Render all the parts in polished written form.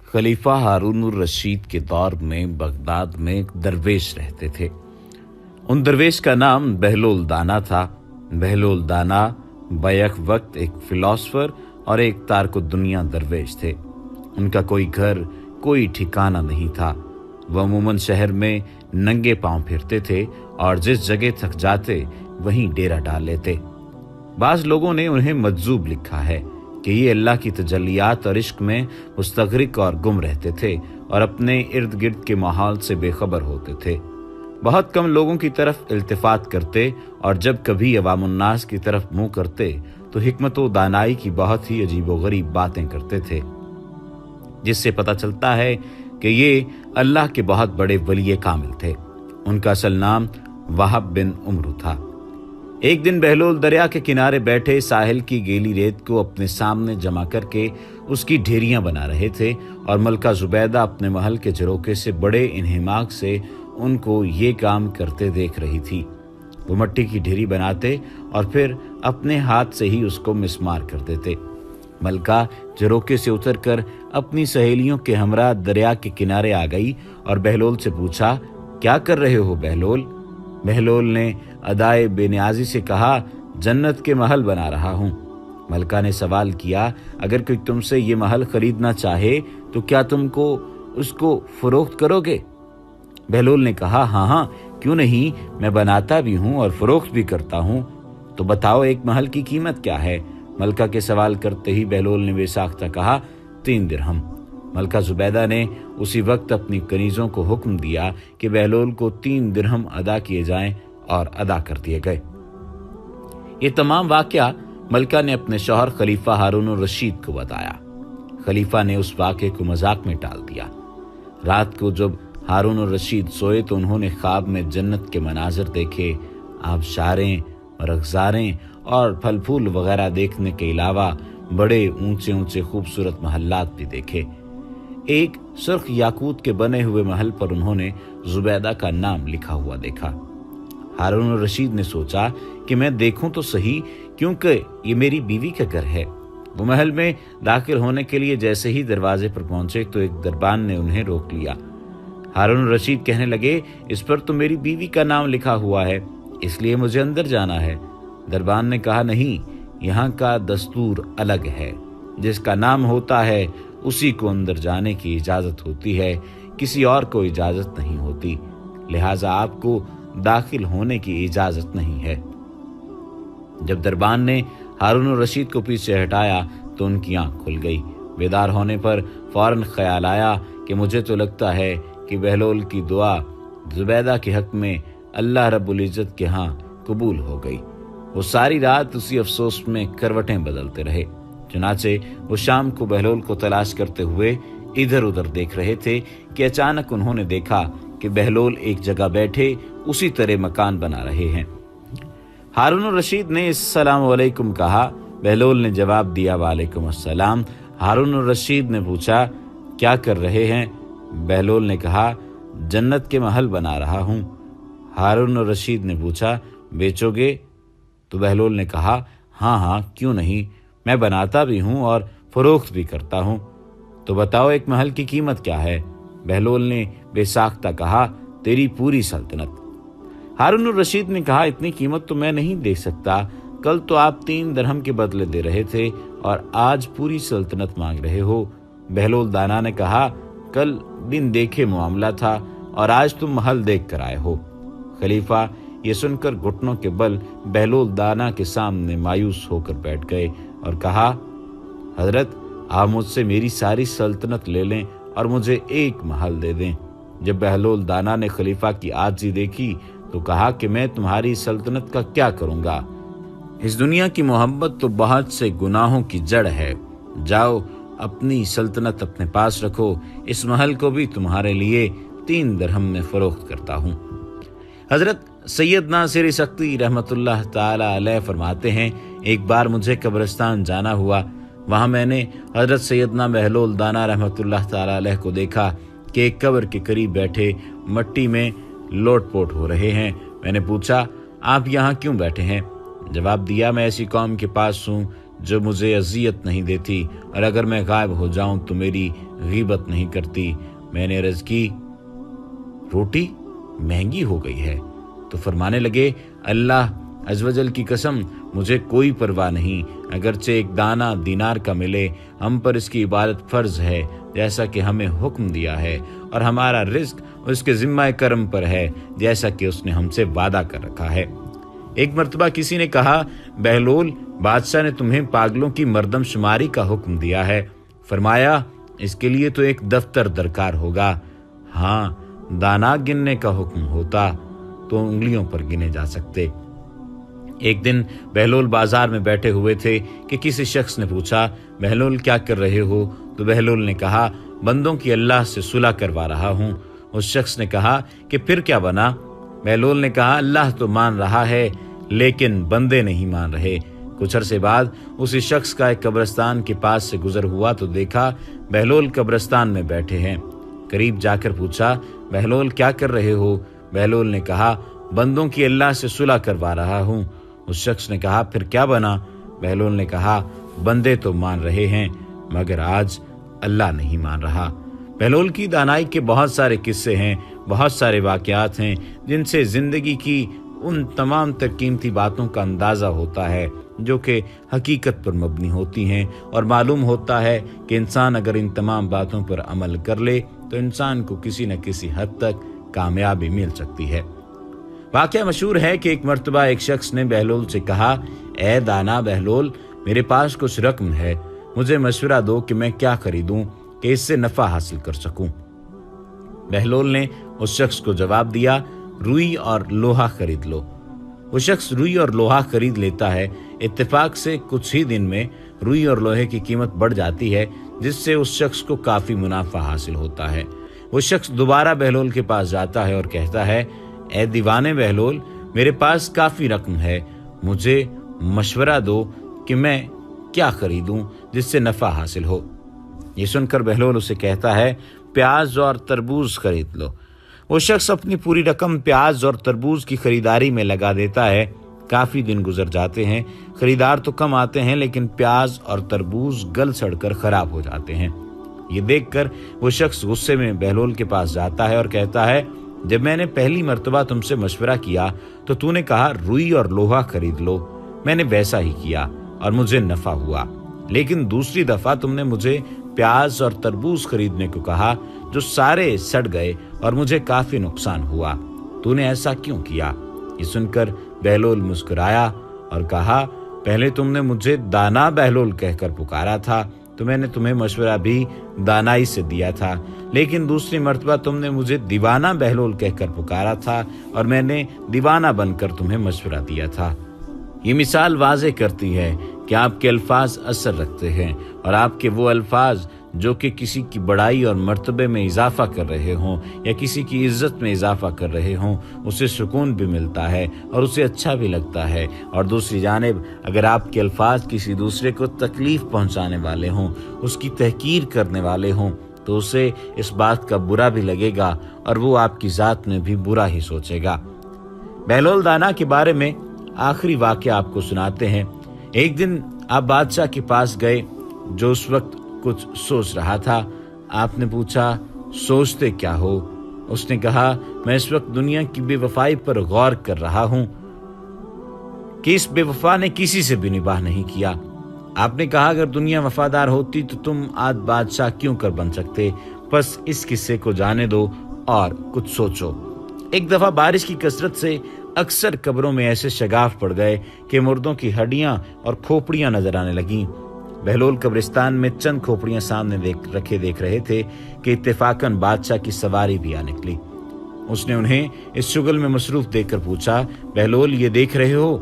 खलीफा हारून रशीद के दौर में बगदाद में एक दरवेश रहते थे। उन दरवेश का नाम बहलोल दाना था। बहलोल दाना बैक वक्त एक फिलॉसफर और एक तारको दुनिया दरवेश थे। उनका कोई घर, कोई ठिकाना नहीं था। वह अमूमन शहर में नंगे पांव फिरते थे और जिस जगह थक जाते वहीं डेरा डाल लेते। बाज लोगों ने उन्हें मजजूब लिखा है कि ये अल्लाह की तजल्लियात और इश्क में मुस्तगरिक और गुम रहते थे और अपने इर्द गिर्द के माहौल से बेखबर होते थे। बहुत कम लोगों की तरफ इल्तिफात करते और जब कभी अवामुन्नास की तरफ मुंह करते तो हिकमत व दानाई की बहुत ही अजीबोगरीब बातें करते थे, जिससे पता चलता है कि ये अल्लाह के बहुत बड़े वली कामिल थे। उनका असल नाम वहाब बिन उमरू था। एक दिन बहलोल दरिया के किनारे बैठे साहिल की गीली रेत को अपने सामने जमा करके उसकी ढेरियां बना रहे थे और मलका जुबैदा अपने महल के झरोके से बड़े इन्हिमाक से उनको ये काम करते देख रही थी। वो मट्टी की ढेरी बनाते और फिर अपने हाथ से ही उसको मिस्मार कर देते। मलका झरोके से उतरकर अपनी सहेलियों के हमरा दरिया के किनारे आ गई और बहलोल से पूछा, क्या कर रहे हो बहलोल? बहलोल ने अदाए बेनियाजी से कहा, जन्नत के महल बना रहा हूँ। मलका ने सवाल किया, अगर कोई तुमसे ये महल खरीदना चाहे तो क्या तुमको उसको फरोख्त करोगे? बहलोल ने कहा, हाँ हाँ, क्यों नहीं, मैं बनाता भी हूँ और फरोख्त भी करता हूँ। तो बताओ एक महल की कीमत क्या है? मलका के सवाल करते ही बहलोल ने बेसाख्ता कहा, 3 दिरहम। मलका जुबैदा ने उसी वक्त अपनी कनीजों को हुक्म दिया कि बहलोल को 3 दिरहम अदा किए जाएं और अदा कर दिए गए। ये तमाम वाकया मलका ने अपने शौहर खलीफा हारून रशीद को बताया। खलीफा ने उस वाक़े को मजाक में टाल दिया। रात को जब हारून रशीद सोए तो उन्होंने ख्वाब में जन्नत के मनाजर देखे। आबशारें, रखजारें और फल फूल वगैरह देखने के अलावा बड़े ऊंचे ऊंचे खूबसूरत महल्लात भी देखे। एक सुर्ख याकूत के बने हुए महल पर उन्होंने जुबैदा का नाम लिखा हुआ देखा। हारून रशीद ने सोचा कि मैं देखूं तो सही, क्योंकि ये मेरी बीवी का घर है। वो महल में दाखिल होने के लिए जैसे ही दरवाजे पर पहुंचे तो एक दरबान ने उन्हें रोक लिया। हारून रशीद कहने लगे, इस पर तो मेरी बीवी का नाम लिखा हुआ है, इसलिए मुझे अंदर जाना है। दरबान ने कहा, नहीं, यहाँ का दस्तूर अलग है। जिसका नाम होता है उसी को अंदर जाने की इजाजत होती है, किसी और को इजाजत नहीं होती, लिहाजा आपको दाखिल होने की इजाजत नहीं है। जब दरबान ने हारून रशीद को पीछे हटाया तो उनकी आंख खुल गई। बेदार होने पर फौरन ख्याल आया कि मुझे तो लगता है कि बहलोल की दुआ जुबैदा के हक में अल्लाह रब्बुल इज्जत के यहाँ कबूल हो गई। वो सारी रात उसी अफसोस में करवटें बदलते रहे। चुनाचे वो शाम को बहलोल को तलाश करते हुए इधर उधर देख रहे थे कि अचानक उन्होंने देखा कि बहलोल एक जगह बैठे उसी तरह मकान बना रहे हैं। हारून रशीद ने अस्सलाम वालेकुम कहा। बहलोल ने जवाब दिया, वालेकुम अस्सलाम। हारून रशीद ने पूछा, क्या कर रहे हैं? बहलोल ने कहा, जन्नत के महल बना रहा हूँ। हारून रशीद ने पूछा, बेचोगे? तो बहलोल ने कहा, हाँ हाँ, क्यों नहीं, मैं बनाता भी हूँ और फरोख्त भी करता हूँ। तो बताओ एक महल की कीमत क्या है? बहलोल ने बेसाख्ता कहा, तेरी पूरी सल्तनत। हारून रशीद ने कहा, इतनी कीमत तो मैं नहीं दे सकता। कल तो आप 3 दिरहम के बदले दे रहे थे और आज पूरी सल्तनत मांग रहे हो। बहलोल दाना ने कहा, कल दिन देखे मामला था और आज तुम महल देख कर आए हो। खलीफा ये सुनकर घुटनों के बल बहलोल दाना के सामने मायूस होकर बैठ गए और कहा, हजरत, आप मुझसे मेरी सारी सल्तनत ले लें और मुझे एक महल दे दें। जब बहलोल दाना ने खलीफा की आजिज़ी देखी तो कहा कि मैं तुम्हारी सल्तनत का क्या करूंगा? इस दुनिया की मोहब्बत तो बहुत से गुनाहों की जड़ है। जाओ, अपनी सल्तनत अपने पास रखो। इस महल को भी तुम्हारे लिए 3 दिरहम में फरोख्त करता हूँ। हजरत सैयद नासिर सख्ती रहमतुल्लाह ताला अलैह फरमाते हैं, एक बार मुझे कब्रिस्तान जाना हुआ। वहाँ मैंने हजरत सैयदना बहलोल दाना रहमतुल्लाह ताला अलैह को देखा कि एक कब्र के करीब बैठे मट्टी में लोटपोट हो रहे हैं। मैंने पूछा, आप यहाँ क्यों बैठे हैं? जवाब दिया, मैं ऐसी कौम के पास हूँ जो मुझे अजियत नहीं देती, और अगर मैं गायब हो जाऊं तो मेरी गीबत नहीं करती। मैंने अर्ज की, रोटी महंगी हो गई है। तो फरमाने लगे, अल्लाह अज़वजल की कसम, मुझे कोई परवाह नहीं, अगरचे एक दाना दीनार का मिले, हम पर इसकी इबादत फर्ज है जैसा कि हमें हुक्म दिया है, और हमारा रिज्क उसके जिम्मा करम पर है जैसा कि उसने हमसे वादा कर रखा है। एक मर्तबा किसी ने कहा, बहलोल, बादशाह ने तुम्हें पागलों की मर्दमशुमारी का हुक्म दिया है। फरमाया, इसके लिए तो एक दफ्तर दरकार होगा। हाँ, दाना गिनने का हुक्म होता तो उंगलियों पर गिने जा सकते। एक दिन बहलोल बाजार में बैठे हुए थे कि किसी शख्स ने पूछा, बहलोल क्या कर रहे हो? तो बहलोल ने कहा, बंदों की अल्लाह से सुलह करवा रहा हूँ। उस शख्स ने कहा कि फिर क्या बना? बहलोल ने कहा, अल्लाह तो मान रहा है लेकिन बंदे नहीं मान रहे। कुछ अरसे बाद उसी शख्स का एक कब्रिस्तान के पास से गुजर हुआ तो देखा बहलोल कब्रिस्तान में बैठे हैं। करीब जाकर पूछा, बहलोल क्या कर रहे हो? बहलोल ने कहा, बंदों की अल्लाह से सुलह करवा रहा हूँ। उस शख्स ने कहा, फिर क्या बना? बहलोल ने कहा, बंदे तो मान रहे हैं मगर आज अल्लाह नहीं मान रहा। बहलोल की दानाई के बहुत सारे किस्से हैं, बहुत सारे वाकयात हैं जिनसे जिंदगी की उन तमाम तर कीमती बातों का अंदाज़ा होता है जो कि हकीकत पर मबनी होती हैं, और मालूम होता है कि इंसान अगर इन तमाम बातों पर अमल कर ले तो इंसान को किसी न किसी हद तक कामयाबी मिल सकती है। वाकया मशहूर है कि एक मर्तबा एक शख्स ने बहलोल से कहा, ए दाना बहलोल, मेरे पास कुछ रकम है, मुझे मशवरा दो कि मैं क्या खरीदूं कि इससे नफा हासिल कर सकूं। बहलोल ने उस शख्स को जवाब दिया, रुई और लोहा खरीद लो। वो शख्स रुई और लोहा खरीद लेता है। इत्तेफाक से कुछ ही दिन में रुई और लोहे की कीमत बढ़ जाती है जिससे उस शख्स को काफी मुनाफा हासिल होता है। वो शख्स दोबारा बहलोल के पास जाता है और कहता है, ए दीवाने बहलोल, मेरे पास काफी रकम है, मुझे मशवरा दो कि मैं क्या खरीदूं जिससे नफा हासिल हो। ये सुनकर बहलोल उसे कहता है, प्याज और तरबूज खरीद लो। वो शख्स अपनी पूरी रकम प्याज और तरबूज की खरीदारी में लगा देता है। काफी दिन गुजर जाते हैं, खरीदार तो कम आते हैं लेकिन प्याज और तरबूज गल सड़कर खराब हो जाते हैं। ये देखकर वो शख्स गुस्से में बहलोल के पास जाता है और कहता है, जब मैंने पहली मर्तबा तुमसे मशवरा किया तो तूने कहा रुई और लोहा खरीद लो, मैंने वैसा ही किया और मुझे नफा हुआ, लेकिन दूसरी दफा तुमने मुझे प्याज और तरबूज खरीदने को कहा जो सारे सड़ गए और मुझे काफी नुकसान हुआ, तूने ऐसा क्यों किया? ये सुनकर बहलोल मुस्कुराया और कहा, पहले तुमने मुझे दाना बहलोल कहकर पुकारा था तो मैंने तुम्हें मशवरा भी दानाई से दिया था, लेकिन दूसरी मर्तबा तुमने मुझे दीवाना बहलोल कहकर पुकारा था और मैंने दीवाना बनकर तुम्हें मशवरा दिया था। ये मिसाल वाज़े करती है कि आपके अल्फाज असर रखते हैं और आपके वो अल्फाज जो कि किसी की बड़ाई और मर्तबे में इजाफा कर रहे हों या किसी की इज्जत में इजाफा कर रहे हों, उसे सुकून भी मिलता है और उसे अच्छा भी लगता है। और दूसरी जानिब अगर आपके अल्फाज किसी दूसरे को तकलीफ पहुंचाने वाले हों, उसकी तहकीर करने वाले हों, तो उसे इस बात का बुरा भी लगेगा और वो आपकी ज़ात में भी बुरा ही सोचेगा। बहलोल दाना के बारे में आखिरी वाक़या आपको सुनाते हैं। एक दिन आप बादशाह के पास गए जो उस वक्त कुछ सोच रहा था। आपने पूछा, सोचते क्या हो? उसने कहा, मैं इस वक्त दुनिया की बेवफाई पर गौर कर रहा हूं कि इस बेवफा ने किसी से भी निबाह नहीं किया। आपने कहा, अगर दुनिया वफादार होती तो तुम आज बादशाह क्यों कर बन सकते? बस इस किस्से को जाने दो और कुछ सोचो। एक दफा बारिश की कसरत से अक्सर कब्रों में ऐसे शगाफ पड़ गए कि मुर्दों की हड्डियां और खोपड़ियां नजर आने लगीं। बहलोल कब्रिस्तान में चंद खोपड़ियां सामने देख रहे थे कि इत्तेफाकन बादशाह की सवारी भी आ निकली। उसने उन्हें इस शुगल में मसरूफ देखकर पूछा, बहलोल ये देख रहे हो?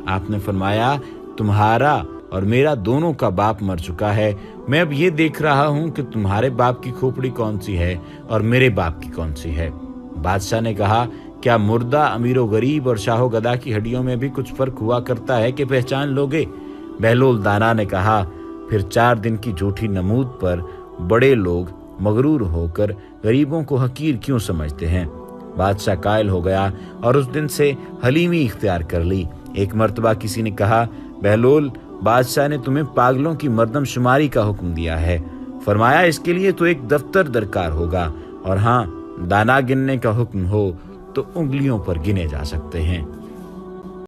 आपने फरमाया, तुम्हारा और मेरा दोनों का बाप मर चुका है, मैं अब ये देख रहा हूं कि तुम्हारे बाप की खोपड़ी कौन सी है और मेरे बाप की कौन सी है। बादशाह ने कहा, क्या मुर्दा अमीरो गरीब और शाहो गदा की हड्डियों में भी कुछ फर्क हुआ करता है कि पहचान लोगे? बहलोल दाना ने कहा, फिर 4 दिन की झूठी नमूद पर बड़े लोग मगरूर होकर गरीबों को हकीर क्यों समझते हैं? बादशाह कायल हो गया और उस दिन से हलीमी इख्तियार कर ली। एक मर्तबा किसी ने कहा, बहलोल بادشاہ نے تمہیں پاگلوں کی مردم شماری کا حکم دیا ہے۔ فرمایا اس کے لیے تو ایک دفتر درکار ہوگا، اور ہاں، دانا گننے کا حکم ہو تو انگلیوں پر گنے جا سکتے ہیں۔